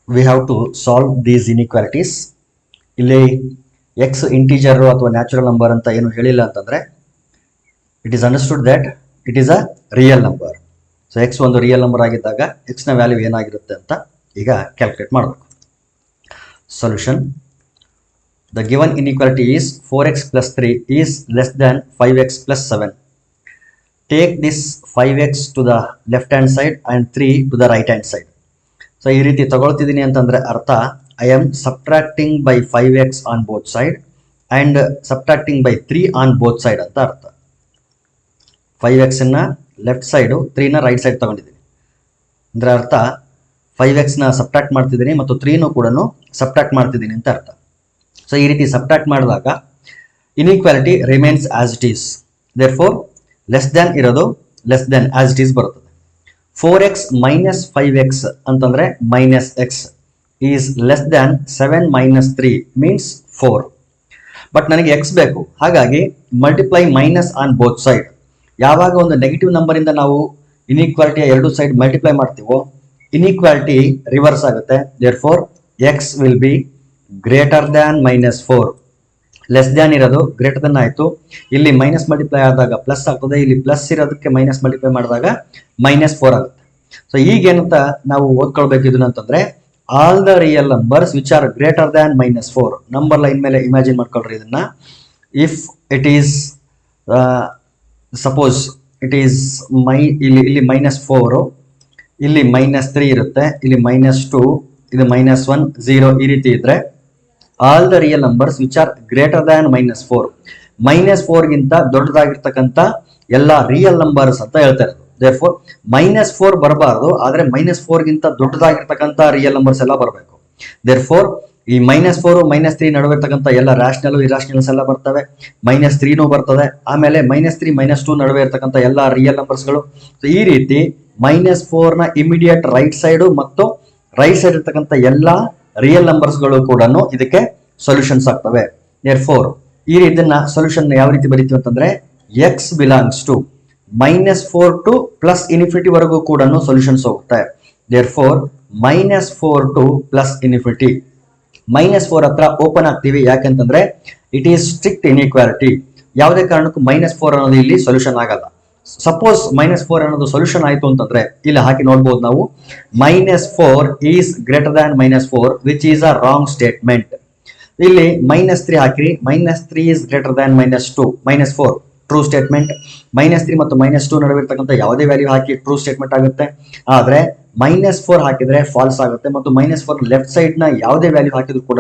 we have to solve these inequalities. ಇಲ್ಲಿ X integer ಅಥವಾ natural number ಅಂತ ಏನು ಹೇಳಿಲ್ಲ ಅಂತಂದ್ರೆ it is understood that it is a real number. So X ಒಂದು ರಿಯಲ್ ನಂಬರ್ ಆಗಿದ್ದಾಗ ಎಕ್ಸ್ ನ ವ್ಯಾಲ್ಯೂ ಏನಾಗಿರುತ್ತೆ ಅಂತ ಈಗ ಕ್ಯಾಲ್ಕುಲೇಟ್ ಮಾಡಬೇಕು. Solution: the given inequality is 4x plus 3 is less than 5x plus 7. Take this 5x to the left hand side and 3 to the right hand side. So ಈ ರೀತಿ ತಗೊಳ್ತಿದ್ದೀನಿ ಅಂತಂದ್ರೆ ಅರ್ಥ I am subtracting by 5x on both side and subtracting by 3 on both side ಅಂತ ಅರ್ಥ. 5x ನ left side 3 ನ right side ತಗೊಂಡಿದ್ದೀನಿ ಅಂದ್ರೆ ಅರ್ಥ 5x ನ ಸಬ್ಟ್ರಾಕ್ಟ್ ಮಾಡ್ತಿದ್ದೀನಿ ಮತ್ತು 3 ನೂ ಕೂಡ ಸಬ್ಟ್ರಾಕ್ಟ್ ಮಾಡ್ತಿದ್ದೀನಿ ಅಂತ ಅರ್ಥ. ಸೊ ಈ ರೀತಿ ಸಬ್ಟ್ರಾಕ್ಟ್ ಮಾಡಿದಾಗ inequality remains as it is. Therefore less than ಇರೋದು less than as it is ಬರುತ್ತದೆ. 4x ಮೈನಸ್ 5x ಅಂತಂದ್ರೆ minus x is less than 7 minus 3 means 4. But ನನಗೆ ಎಕ್ಸ್ ಬೇಕು, ಹಾಗಾಗಿ multiply minus on both side. ಯಾವಾಗ ಒಂದು negative number ಇಂದ ನಾವು ಇನ್ಇಕ್ವಾಲಿಟಿಯ ಎರಡು ಸೈಡ್ ಮಲ್ಟಿಪ್ಲೈ ಮಾಡ್ತೀವೋ ಇನ್ಇಕ್ವಾಲಿಟಿ ರಿವರ್ಸ್ ಆಗುತ್ತೆ. Therefore x will be greater than minus 4. Less than ಇರೋದು ಗ್ರೇಟರ್ ದನ್ ಆಯಿತು. ಇಲ್ಲಿ ಮೈನಸ್ ಮಲ್ಟಿಪ್ಲೈ ಆದಾಗ ಪ್ಲಸ್ ಆಗ್ತದೆ, ಇಲ್ಲಿ ಪ್ಲಸ್ ಇರೋದಕ್ಕೆ ಮೈನಸ್ ಮಲ್ಟಿಪ್ಲೈ ಮಾಡಿದಾಗ ಮೈನಸ್ 4 ಆಗುತ್ತೆ. ಸೊ ಈಗೇನಂತ ನಾವು ಓದ್ಕೊಳ್ಬೇಕು ಇದನ್ನ ಅಂತಂದ್ರೆ all the real numbers which R greater than minus 4. Number line ಮೇಲೆ ಇಮ್ಯಾಜಿನ್ ಮಾಡ್ಕೊಳ್ರಿ ಇದನ್ನ. If it is suppose it is ಇಲ್ಲಿ ಮೈನಸ್ 4, ಇಲ್ಲಿ ಮೈನಸ್ 3 ಇರುತ್ತೆ, ಇಲ್ಲಿ ಮೈನಸ್ 2, ಇದು ಮೈನಸ್ 1, 0 ಈ ರೀತಿ ಇದ್ರೆ all the real numbers which R greater than minus 4. Minus 4 ಗಿಂತ ದೊಡ್ಡದಾಗಿರ್ತಕ್ಕಂಥ ಎಲ್ಲ ರಿಯಲ್ ನಂಬರ್ಸ್ ಅಂತ ಹೇಳ್ತಾ ಇರೋದು. ದೇರ್ಫೋರ್ ಮೈನಸ್ 4 ಬರಬಾರ್ದು, ಆದ್ರೆ ಮೈನಸ್ 4 ಗಿಂತ ದೊಡ್ಡದಾಗಿರ್ತಕ್ಕಂಥ ರಿಯಲ್ ನಂಬರ್ಸ್ ಎಲ್ಲ ಬರಬೇಕು. ದೇರ್ಫೋರ್ ಈ ಮೈನಸ್ 4 ಮೈನಸ್ 3 ನಡುವೆ ಇರ್ತಕ್ಕಂಥ ಎಲ್ಲ ರ್ಯಾಷನಲ್ ಇರಾಷನಲ್ಸ್ ಎಲ್ಲ ಬರ್ತವೆ, ಮೈನಸ್ 3 ಬರ್ತದೆ. ಆಮೇಲೆ ಮೈನಸ್ 3 ಮೈನಸ್ 2 ನಡುವೆ ಇರ್ತಕ್ಕಂಥ ಎಲ್ಲ ರಿಯಲ್ ನಂಬರ್ಸ್ಗಳು. ಸೊ ಈ ರೀತಿ ಮೈನಸ್ 4 ನ ಇಮಿಡಿಯೇಟ್ ರೈಟ್ ಸೈಡ್ ಮತ್ತು ರೈಟ್ ಸೈಡ್ ಇರ್ತಕ್ಕಂಥ ಎಲ್ಲ ರಿಯಲ್ ನಂಬರ್ಸ್ಗಳು ಕೂಡ ಇದಕ್ಕೆ ಸೊಲ್ಯೂಷನ್ಸ್ ಆಗ್ತವೆ. ದೇರ್ಫೋರ್ ಇದನ್ನ ಸೊಲ್ಯೂಷನ್ ಯಾವ ರೀತಿ ಬರೀತೀವಿ ಅಂತಂದ್ರೆ x belongs to minus 4 to plus infinity ವರೆಗೂ ಕೂಡ ಸೊಲ್ಯೂಷನ್ಸ್ ಹೋಗುತ್ತೆ. Therefore minus 4 to plus infinity. Minus 4 ಹತ್ರ ಓಪನ್ ಆಗ್ತೀವಿ, ಯಾಕಂತಂದ್ರೆ ಇಟ್ ಈಸ್ ಸ್ಟ್ರಿಕ್ಟ್ ಇನ್ಇಕ್ವಾಲಿಟಿ. ಯಾವುದೇ ಕಾರಣಕ್ಕೂ ಮೈನಸ್ 4 ಅನ್ನೋದು ಇಲ್ಲಿ ಸೊಲ್ಯೂಷನ್ ಆಗಲ್ಲ. ಸಪೋಸ್ ಮೈನಸ್ 4 ಅನ್ನೋದು ಸೊಲ್ಯೂಷನ್ ಆಯ್ತು ಅಂತಂದ್ರೆ ಇಲ್ಲಿ ಹಾಕಿ ನೋಡ್ಬೋದು ನಾವು minus 4 is greater than minus 4 which is a wrong statement. ಇಲ್ಲಿ ಮೈನಸ್ 3 ಹಾಕಿರಿ, minus 3 is greater than minus 2 minus 4 true statement. Minus 3 ಮತ್ತು ಮೈನಸ್ 2 ನಡುವೆ ಇರ್ತಕ್ಕಂಥ ಯಾವುದೇ ವ್ಯಾಲ್ಯೂ ಹಾಕಿ ಟ್ರೂ ಸ್ಟೇಟ್ಮೆಂಟ್ ಆಗುತ್ತೆ. ಆದ್ರೆ ಮೈನಸ್ 4 ಹಾಕಿದ್ರೆ ಫಾಲ್ಸ್ ಆಗುತ್ತೆ, ಮತ್ತು ಮೈನಸ್ 4 ಲೆಫ್ಟ್ ಸೈಡ್ ನ ಯಾವುದೇ ವ್ಯಾಲ್ಯೂ ಹಾಕಿದ್ರು ಕೂಡ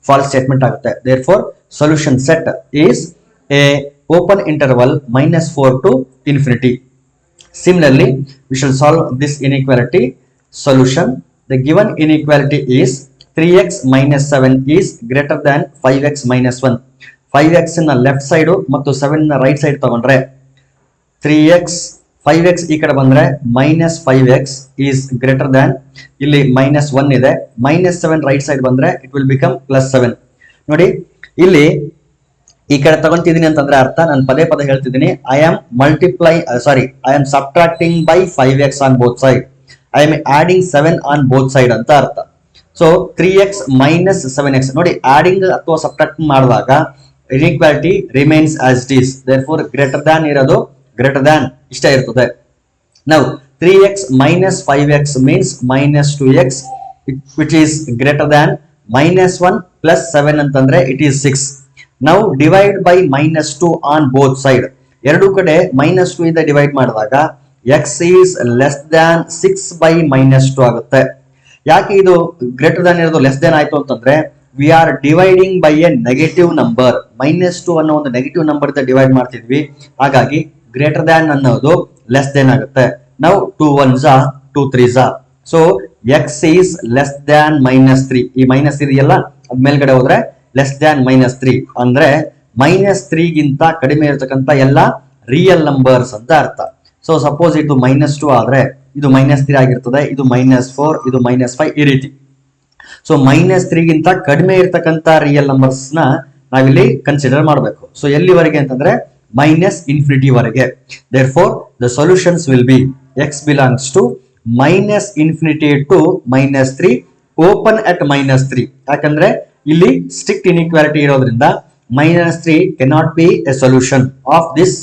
ಫಾಲ್ಸ್ ಸ್ಟೇಟ್ಮೆಂಟ್ ಆಗುತ್ತೆ. Therefore solution set is A open interval minus 4 to infinity. Similarly, we shall solve this inequality. Solution: the given inequality is 3x minus 7 is greater than 5x minus 1. 5x in the left side ಮತ್ತು 7 in the right side ತಗೊಂಡ್ರೆ 3x 5x ಈ ಕಡೆ ಬಂದ್ರೆ minus 5x is greater than, ಇಲ್ಲಿ minus 1 ಇದೆ, minus 7 right side ಬಂದ್ರೆ it will become plus 7. ನೋಡಿ ಇಲ್ಲಿ ಈ ಕಡೆ ತಗೊಂತಿದ್ದೀನಿ ಅಂತಂದ್ರೆ ಅರ್ಥ ನಾನು ಪದೇ ಪದೇ ಹೇಳ್ತಿದ್ದೀನಿ I am subtracting by 5x on both side, I am adding 7 on both side ಅಂತ ಅರ್ಥ. ಸೊ 3x ಮೈನಸ್ 7x ನೋಡಿ, ಆಡಿಂಗ್ ಅಥವಾ ಸಬ್ಟ್ರಾಕ್ಟಿಂಗ್ ಮಾಡಿದಾಗ inequality remains as it is. Therefore greater than ಇರೋದು ಗ್ರೇಟರ್ ದ್ಯಾನ್ ಇಷ್ಟೇ ಇರ್ತದೆ. ನಾವು 3x minus 5x means minus 2x which is greater than minus 1 plus 7 ಅಂತಂದ್ರೆ ಇಟ್ ಈಸ್ 6. ನಾವು divide by minus 2 on both side, ಎರಡು ಕಡೆ minus 2 ಇಂದ divide ಮಾಡಿದಾಗ X is less than 6 by minus 2 ಆಗುತ್ತೆ. ಯಾಕೆ ಇದು ಗ್ರೇಟರ್ ದ್ಯಾನ್ ಇರೋದು ಲೆಸ್ ದ್ಯಾನ್ ಆಯ್ತು ಅಂತಂದ್ರೆ we are dividing by a negative number. Minus 2 ಅನ್ನೋ ಒಂದು ನೆಗೆಟಿವ್ ನಂಬರ್ ಇಂದ ಡಿವೈಡ್ ಮಾಡ್ತಿದ್ವಿ, ಹಾಗಾಗಿ ಗ್ರೇಟರ್ ದ್ಯಾನ್ ಅನ್ನೋದು ಲೆಸ್ ದ್ಯಾನ್ ಆಗುತ್ತೆ. ನಾವು 2 1s 2 3s. So x is less than minus 3. ಈ ಮೈನಸ್ ಇದೆಯಲ್ಲ ಅದ್ ಮೇಲ್ಗಡೆ ಹೋದ್ರೆ ಲೆಸ್ ದ್ಯಾನ್ ಮೈನಸ್ 3 ಅಂದ್ರೆ ಮೈನಸ್ 3 ಗಿಂತ ಕಡಿಮೆ ಇರತಕ್ಕಂತ ಎಲ್ಲ ರಿಯಲ್ ನಂಬರ್ಸ್ ಅಂತ ಅರ್ಥ. ಸೊ ಸಪೋಸ್ ಇದು ಮೈನಸ್ 2 ಆದ್ರೆ ಇದು ಮೈನಸ್ 3 ಆಗಿರ್ತದೆ, ಇದು ಮೈನಸ್ 4, ಇದು ಮೈನಸ್ 5 ಈ ರೀತಿ. ಸೊ ಮೈನಸ್ 3 ಗಿಂತ ಕಡಿಮೆ ಇರತಕ್ಕಂತ ರಿಯಲ್ ನಂಬರ್ಸ್ ನ ನಾವಿಲ್ಲಿ ಕನ್ಸಿಡರ್ ಮಾಡಬೇಕು. ಸೊ ಎಲ್ಲಿವರೆಗೆ ಅಂತಂದ್ರೆ ಮೈನಸ್ ಇನ್ಫಿನಿಟಿ ವರೆಗೆ. Therefore the solutions will be x belongs to minus infinity to minus 3 open at -3 ಯಾಕಂದ್ರೆ ಇಲ್ಲಿ ಸ್ಟ್ರಿಕ್ಟ್ ಇನ್ಇಕ್ವಾಲಿಟಿ ಇರೋದ್ರಿಂದ -3 cannot be a solution of this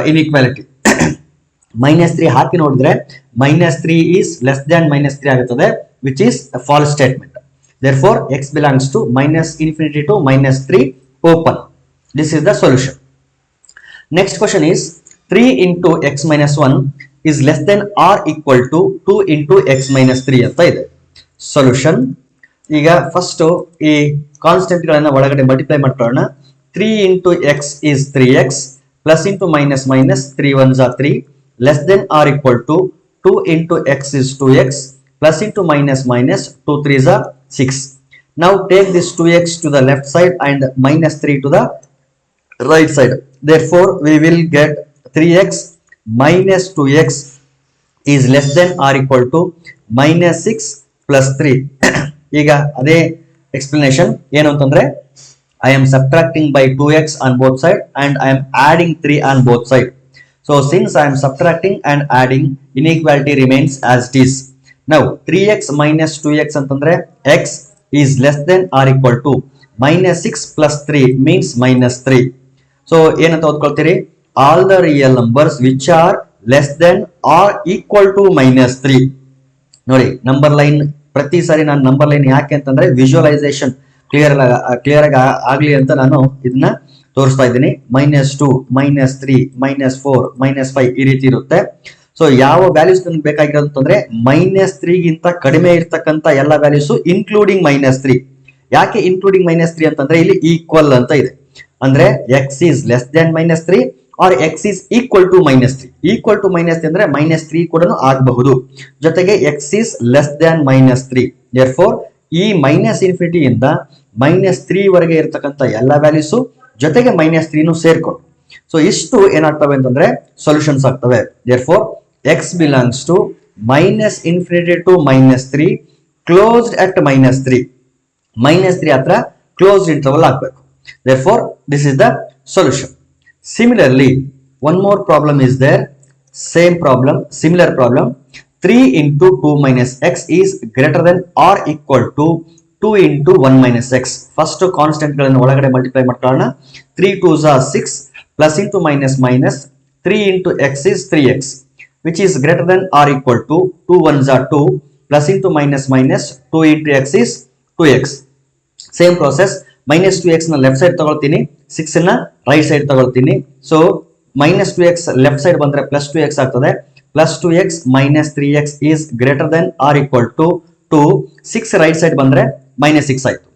inequality. -3 ಹಾಕಿ ನೋಡಿದ್ರೆ -3 ಈಸ್ ಲೆಸ್ ದ್ಯಾನ್ -3 ಆಗುತ್ತದೆ, which is a false statement. Therefore, x belongs to -infinity to -3 open. This is the solution. Next question is 3 into x minus 1 is less than or equal to 2 into x minus 3 ಅಂತ ಇದೆ. Solution. ಈಗ first ಈ constant ಗಳನ್ನ ಒಳಗಡೆ multiply ಮಾಡ್ಕೊಳ್ಳೋಣ. 3 into x is 3x plus into minus minus 3 ones are 3 less than or equal to 2 into x is 2x plus into minus minus 2 3s are 6. Now take this 2x to the left side and minus 3 to the right side. Therefore, we will get 3x minus 2x is less than or equal to minus 6 plus 3. ಈಗ ಅದೇ explanation ಏನು ಅಂತಂದ್ರೆ I am subtracting by 2x on both side and I am adding 3 on both side. So since I am subtracting and adding, inequality remains as it is. Now 3x minus 2x ಅಂತಂದ್ರೆ x is less than or equal to minus 6 plus 3 means minus 3. So ಏನಂತ ಓದ್ಕೊಳ್ತೀರಿ, all the real numbers which are less than or equal to minus 3. ನೋಡಿ number line ಪ್ರತಿ ಸಾರಿ ನಾನು number line ಯಾಕೆ ಅಂತಂದ್ರೆ visualisation clear ಆಗಿ ಆಗ್ಲಿ ಅಂತ ನಾನು ಇದನ್ನ ತೋರಿಸ್ತಾ ಇದ್ದೀನಿ. -2 -3 -4 -5 ಈ ರೀತಿ ಇರುತ್ತೆ. ಸೊ ಯಾವ ವ್ಯಾಲ್ಯೂಸ್ ನಮ್ಗೆ ಬೇಕಾಗಿರೋದು ಅಂತಂದ್ರೆ -3 ಗಿಂತ ಕಡಿಮೆ ಇರ್ತಕ್ಕಂಥ ಎಲ್ಲ ವ್ಯಾಲ್ಯೂಸ್ ಇನ್ಕ್ಲೂಡಿಂಗ್ -3. ಯಾಕೆ ಇನ್ಕ್ಲೂಡಿಂಗ್ -3 ಅಂತಂದ್ರೆ ಇಲ್ಲಿ ಈಕ್ವಲ್ ಅಂತ ಇದೆ, ಅಂದ್ರೆ x is less than -3 or x is equal to -3. Equal to -3 ಅಂದ್ರೆ -3 ಕೂಡ ಆಗಬಹುದು, ಜೊತೆಗೆ x is less than -3. therefore ಈ -∞ ಇಂದ -3 ವರೆಗೆ ಇರ್ತಕ್ಕಂಥ ಎಲ್ಲ ವ್ಯಾಲ್ಯೂಸ್ ಜೊತೆಗೆ -3 ಸೇರ್ಕೊಂಡು ಸೊ ಇಷ್ಟು ಏನಾಗ್ತವೆ ಅಂತಂದ್ರೆ ಸೊಲ್ಯೂಷನ್ಸ್ ಆಗ್ತವೆ. therefore x belongs to -∞ to -3 closed at -3. -3 ಹತ್ರ closed interval ಆಗಬೇಕು. therefore this is the solution. Similarly, one more problem is there. Same problem, similar problem. 3 into 2 minus x is greater than or equal to 2 into 1 minus x. First constant ಗಳನ್ನು ಒಳಗಡೆ multiply ಮಾಡ್ಕೊಳ್ಳೋಣ. 3 2s are 6 plus into minus minus 3 into x is 3x which is greater than or equal to 2 1s are 2 plus into minus minus 2 into x is 2x. Same process. -2x ನ left side ತಗೊಳ್ತೀನಿ, 6 ನ right side ತಗೊಳ್ತೀನಿ. So -2x left side ಬಂದ್ರೆ +2x ಆಗ್ತದೆ. +2x minus 3x is greater than or equal to 2. 6 right side ಬಂದ್ರೆ -6 ಆಯ್ತು.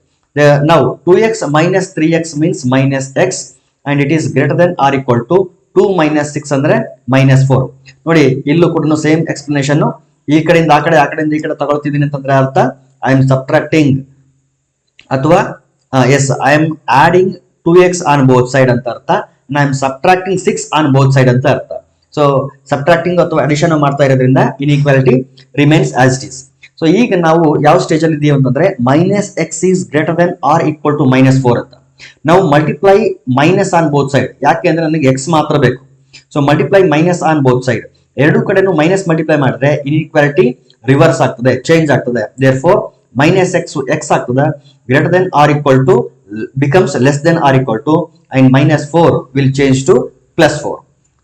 Now 2x minus 3x means minus x and it is greater than or equal to 2 minus 6 ಅಂದ್ರೆ -4. ನೋಡಿ ಇಲ್ಲೂ ಕೂಡ same explanation. ಈ ಕಡೆಯಿಂದ ಆ ಕಡೆ, ಆ ಕಡೆಯಿಂದ ಈ ಕಡೆ ತಗೊಳ್ತಿದ್ದೀನಿ ಅಂತಂದ್ರೆ ಅರ್ಥ ಐ ಆಮ್ ಸಬ್ಟ್ರಾಕ್ಟಿಂಗ್ ಅಥವಾ ಎಸ್ I am adding 2x on both side ಅಂತ ಅರ್ಥ, I am subtracting 6 on both side ಅಂತ ಅರ್ಥ. ಸೊ ಸಬ್ಟ್ರಾಕ್ಟಿಂಗ್ ಅಥವಾ ಅಡಿಷನ್ ಮಾಡ್ತಾ ಇರೋದ್ರಿಂದ inequality remains as it is. So ಈಗ ನಾವು ಯಾವ ಸ್ಟೇಜ್ ಅಲ್ಲಿ ಇದೀವಿ ಅಂತಂದ್ರೆ -x is greater than or equal to -4 ಅಂತ. ನಾವು multiply minus on both side, ಯಾಕೆ ಅಂದ್ರೆ ನನಗೆ x ಮಾತ್ರ ಬೇಕು. So multiply minus on both side, ಎರಡು ಕಡೆನೂ ಮೈನಸ್ ಮಲ್ಟಿಪ್ಲೈ ಮಾಡಿದ್ರೆ ಇನ್ಇಕ್ವಾಲಿಟಿ ರಿವರ್ಸ್ ಆಗ್ತದೆ, ಚೇಂಜ್ ಆಗ್ತದೆ. therefore -x ಆಗ್ತದೆ, greater than or equal to becomes less than or equal to and -4 will change to +4.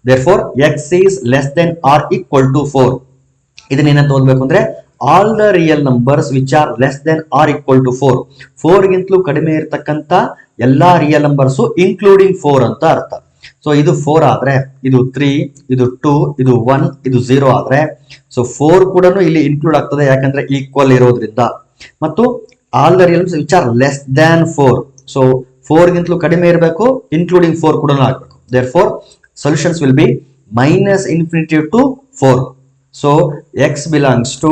therefore x is less than or equal to 4. ಇದನ್ನ ಏನಂತ ಓದಬೇಕು ಅಂದ್ರೆ all the real numbers which are less than or equal to 4. 4 ಗಿಂತಲೂ ಕಡಿಮೆ ಇರತಕ್ಕಂತ ಎಲ್ಲಾ real numbers including 4 ಅಂತ ಅರ್ಥ. ಸೊ ಇದು 4 ಆದ್ರೆ, ಇದು 3, ಇದು 2, ಇದು 1, ಇದು 0 ಆದ್ರೆ ಸೊ 4 ಕೂಡ ಇಲ್ಲಿ ಇನ್ಕ್ಲೂಡ್ ಆಗ್ತದೆ, ಯಾಕಂದ್ರೆ ಈಕ್ವಲ್ ಇರೋದ್ರಿಂದ. ಮತ್ತು all the real which are less than 4. So 4 ಗಿಂತಲೂ ಕಡಿಮೆ ಇರಬೇಕು, ಇನ್ಕ್ಲೂಡಿಂಗ್ 4 ಕೂಡ ಆಗಬೇಕು. therefore solutions will be -∞ to 4. so x belongs to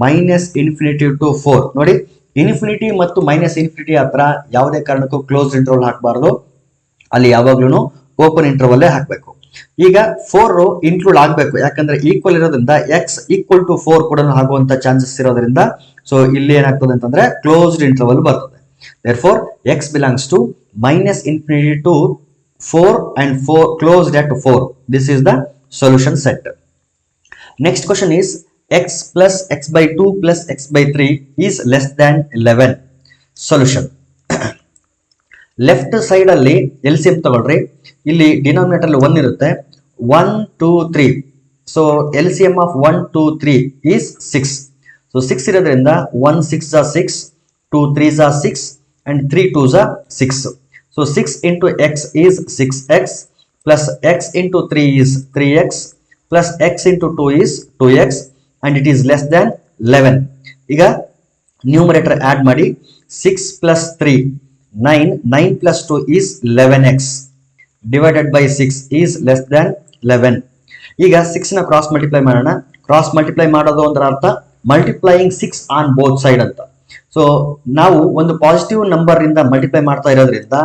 -∞ to 4. ನೋಡಿ ಇನ್ಫಿನಿಟಿ ಮತ್ತು -∞ ಹತ್ರ ಯಾವುದೇ ಕಾರಣಕ್ಕೂ ಕ್ಲೋಸ್ ಇಂಟರ್ವಲ್ ಹಾಕಬಾರದು, ಅಲ್ಲಿ ಯಾವಾಗ್ಲೂ ಓಪನ್ ಇಂಟರ್ವಲ್ ಹಾಕಬೇಕು. ಈಗ 4 ಇನ್ಕ್ಲೂಡ್ ಆಗಬೇಕು, ಯಾಕಂದ್ರೆ ಈಕ್ವಲ್ ಇರೋದ್ರಿಂದ x ಈಕ್ವಲ್ ಟು 4 ಕೂಡ ಆಗುವಂತ ಚಾನ್ಸಸ್ ಇರೋದ್ರಿಂದ ಸೊ ಇಲ್ಲಿ ಏನಾಗ್ತದೆ ಅಂತಂದ್ರೆ ಕ್ಲೋಸ್ಡ್ ಇಂಟರ್ವಲ್ ಬರ್ತದೆ. therefore x belongs to -∞ to 4 and 4 closed at 4. this is the solution set. Next question is x plus x by 2 plus x by 3 is less than 11. Solution. Left side ಅಲ್ಲಿ LCM ತಗೊಳ್ರಿ. ಇಲ್ಲಿ denominator ಅಲ್ಲಿ 1 ಇರುತ್ತೆ. 1 2 3. So LCM of 1 2 3 is 6. So 6 ಇರೋದ್ರಿಂದ 1 6 are 6, 2 3s are 6 and 3 2s are 6. So 6 into x is 6x plus x into 3 is 3x plus x into 2 is 2x and it is less than 11. ಈಗ numerator add ಮಾಡಿ. 6 plus 3 9, 9 plus 2 is 11x divided by 6 is less than 11. ಈಗ 6 ನ cross multiply ಮಾಡೋಣ. Cross multiply ಮಾಡೋದು ಅಂದ್ರೆ ಅರ್ಥ multiplying 6 on both side ಅಂತ. So ನಾವು ಒಂದು ಪಾಸಿಟಿವ್ ನಂಬರ್ ಇಂದ ಮಲ್ಟಿಪ್ಲೈ ಮಾಡ್ತಾ ಇರೋದ್ರಿಂದ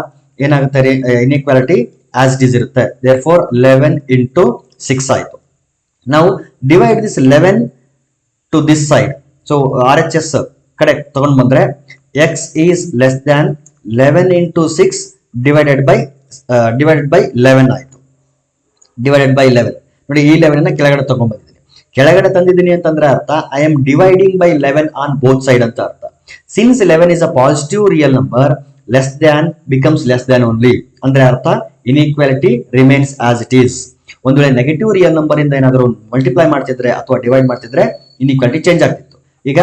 ಏನಾಗುತ್ತೆ, ಇನ್ಇಕ್ವಾಲಿಟಿ ಆಸ್ ಇಟ್ ಈಸ್ ಇರುತ್ತೆ. ದೇರ್ಫೋರ್ 11 into 6 ಆಯ್ತು. ನಾವು divide this 11 to this side. So RHS ಕಡೆ ತಗೊಂಡ್ ಬಂದ್ರೆ x is less than 11 into 6 divided by 11 ಆಯ್ತು. ಡಿವೈಡೆಡ್ ಬೈ 11 ನೋಡಿ, ಈ 11 ನ ಕೆಳಗಡೆ ತಗೊಂಡ್ ಬಂದಿದ್ದೀನಿ. ಕೆಳಗಡೆ ತಂದಿದ್ದೀನಿ ಅಂತಂದ್ರೆ ಅರ್ಥ I am dividing by 11 on both side ಅಂತ ಅರ್ಥ. Since 11 is a positive real number, less than becomes less than only ಅಂದ್ರೆ ಅರ್ಥ inequality remains as it is. ಒಂದು ವೇಳೆ ನೆಗೆಟಿವ್ ರಿಯಲ್ ನಂಬರ್ ಇಂದ ಏನಾದರೂ ಮಲ್ಟಿಪ್ಲೈ ಮಾಡ್ತಿದ್ರೆ ಅಥವಾ ಡಿವೈಡ್ ಮಾಡ್ತಿದ್ರೆ ಇನ್ಇಕ್ವಾಲಿಟಿ ಚೇಂಜ್ ಆಗ್ತಿತ್ತು. ಈಗ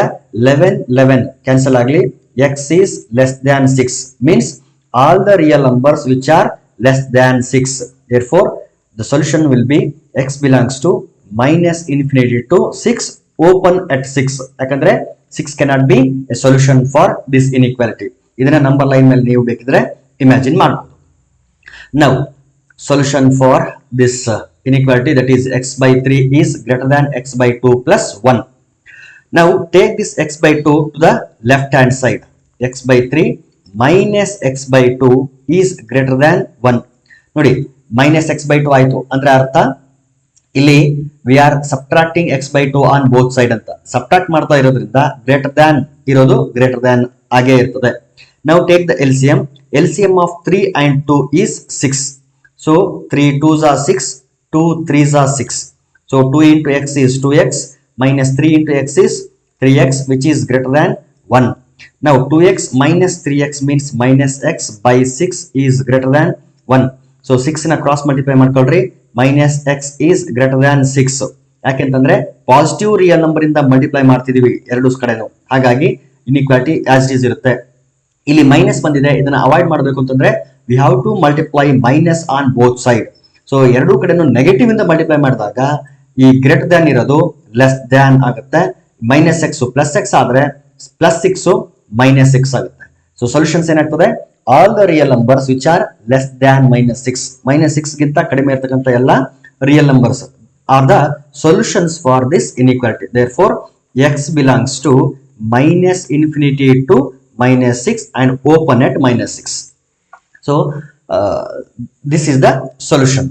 11 ಕ್ಯಾನ್ಸಲ್ ಆಗಲಿ. x is less than 6 means all the real numbers which are less than 6. Therefore the solution will be x belongs to minus infinity to 6 open at 6. ಯಾಕಂದ್ರೆ 6 cannot be a solution for this inequality. ಇದನ್ನ number line ಮೇಲೆ ನೀವು ಬೇಕಿದ್ರೆ imagine ಮಾಡಬಹುದು. Now solution for this inequality, that is x by 3 is greater than x by 2 plus 1. Now take this x by 2 to the left hand side. X by 3 minus x by 2 is greater than 1. ನೋಡಿ, minus x by 2 ಆಯ್ತು ಅಂದ್ರೆ ಅರ್ಥ ಇಲ್ಲಿ we are subtracting x by 2 on both side ಅಂತ. Subtract ಮಾಡ್ತಾ ಇರೋದ್ರಿಂದ greater than ಇರೋದು greater than ಆಗೇ ಇರ್ತದೆ. Now take the LCM. LCM of 3 and 2 is 6. So 3 2s are 6, 2 3s are 6. So 2 into x is 2x minus 3 into x is 3x which is greater than 1. Now 2x minus 3x means minus x by 6 is greater than 1. So 6 ನ cross multiply ಮಾಡ್ಕೊಳ್ರಿ. minus x is greater than 6. ಯಾಕೆಂತಂದ್ರೆ positive real number ಇಂದ multiply ಮಾಡ್ತಿದೀವಿ ಎರಡು ಕಡೆನೂ, ಹಾಗಾಗಿ inequality as it is ಇರುತ್ತೆ. ಇಲ್ಲಿ ಮೈನಸ್ ಬಂದಿದೆ, ಇದನ್ನ ಅವಾಯ್ಡ್ ಮಾಡಬೇಕು ಅಂತಂದ್ರೆ we have to multiply minus on both side. So ಎರಡೂ ಕಡೆನೂ ನೆಗೆಟಿವ್ ಇಂದ ಮಲ್ಟಿಪ್ಲೈ ಮಾಡಿದಾಗ ಈ ಗ್ರೇಟರ್ ದ್ಯಾನ್ ಇರೋದು ಲೆಸ್ ದ್ಯಾನ್ ಆಗುತ್ತೆ. ಮೈನಸ್ ಎಕ್ಸ್ ಪ್ಲಸ್ ಎಕ್ಸ್ ಆದ್ರೆ ಪ್ಲಸ್ 6 ಮೈನಸ್ 6 ಆಗುತ್ತೆ. ಸೊ ಸೊಲ್ಯೂಷನ್ಸ್ ಏನಾಗ್ತದೆ, all the real numbers which are less than minus 6 ಗಿಂತ ಕಡಿಮೆ ಇರತಕ್ಕಂತ ಎಲ್ಲ real numbers are the solutions for this inequality. Therefore x belongs to minus infinity to minus 6 and open at minus 6. So this is the solution.